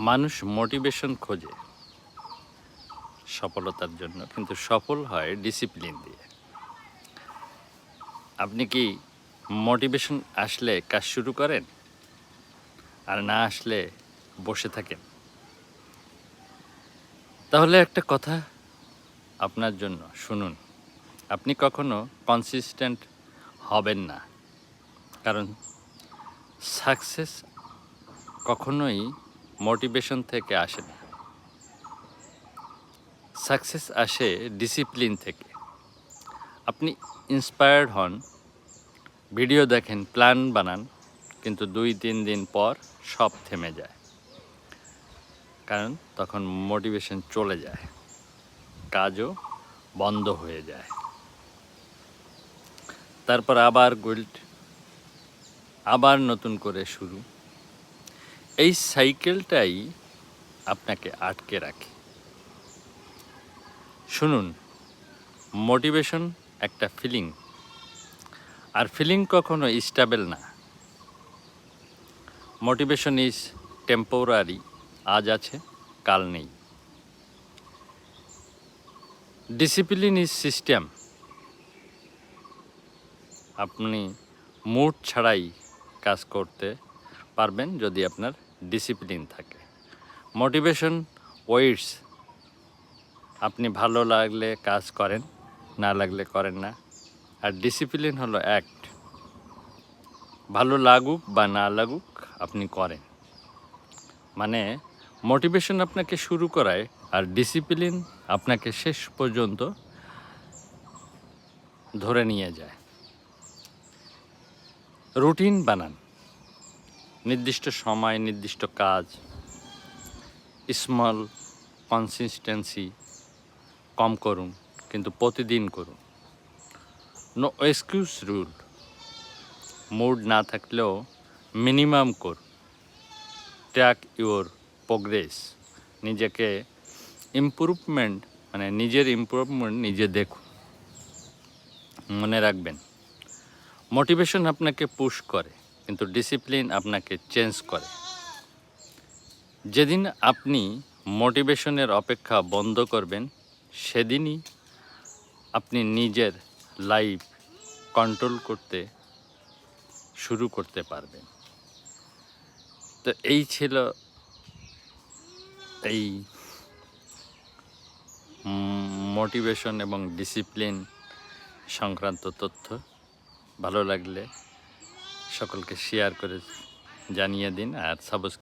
মানুষ মোটিভেশন খোঁজে সফলতার জন্য, কিন্তু সফল হয় ডিসিপ্লিন দিয়ে। আপনি কি মোটিভেশন আসলে কাজ শুরু করেন, আর না আসলে বসে থাকেন? তাহলে একটা কথা আপনার জন্য শুনুন, আপনি কখনো কনসিস্টেন্ট হবেন না, কারণ সাকসেস কখনোই মোটিভেশন থেকে আসে না। সাকসেস আসে ডিসিপ্লিন থেকে। আপনি ইন্সপায়ার্ড হন, ভিডিও দেখেন, প্ল্যান বানান, কিন্তু 2-3 দিন পর সব থেমে যায়, কারণ তখন মোটিভেশন চলে যায়, কাজও বন্ধ হয়ে যায়। তারপর আবার গিল্ট, আবার নতুন করে শুরু। এই সাইকেলটাই আপনাকে আটকে রাখে। শুনুন, মোটিভেশন একটা ফিলিং, আর ফিলিং কখনো স্টেবল না। মোটিভেশন ইজ টেম্পোরারি, আজ আছে কাল নেই। ডিসিপ্লিন ইজ সিস্টেম, আপনি মুড ছাড়াই কাজ করতে পারবেন যদি আপনার ডিসিপ্লিন থাকে। মোটিভেশন ওয়েটস, আপনি ভালো লাগলে কাজ করেন, না লাগলে করেন না। আর ডিসিপ্লিন হলো অ্যাক্ট, ভালো লাগুক বা না লাগুক আপনি করেন। মানে মোটিভেশন আপনাকে শুরু করায়, আর ডিসিপ্লিন আপনাকে শেষ পর্যন্ত ধরে নিয়ে যায়। রুটিন বানান, নির্দিষ্ট সময়, নির্দিষ্ট কাজ, স্মল কনসিস্টেন্সি কম করুন, কিন্তু প্রতিদিন করুন। নো এক্সকিউজ রুল, মুড না থাকলেও মিনিমাম করুন। ট্র্যাক ইউর প্রোগ্রেস, নিজেকে ইমপ্রুভমেন্ট, মানে নিজের ইমপ্রুভমেন্ট নিজে দেখুন। মনে রাখবেন, মোটিভেশন আপনাকে পুশ করে, কিন্তু ডিসিপ্লিন আপনাকে চেঞ্জ করে। যেদিন আপনি মোটিভেশনের অপেক্ষা বন্ধ করবেন, সেদিনই আপনি নিজের লাইফ কন্ট্রোল করতে শুরু করতে পারবেন। তো এই ছিল এই মোটিভেশন এবং ডিসিপ্লিন সংক্রান্ত তথ্য। ভালো লাগলে সকলকে শেয়ার করে জানিয়ে দিন, আর সাবস্ক্রাইব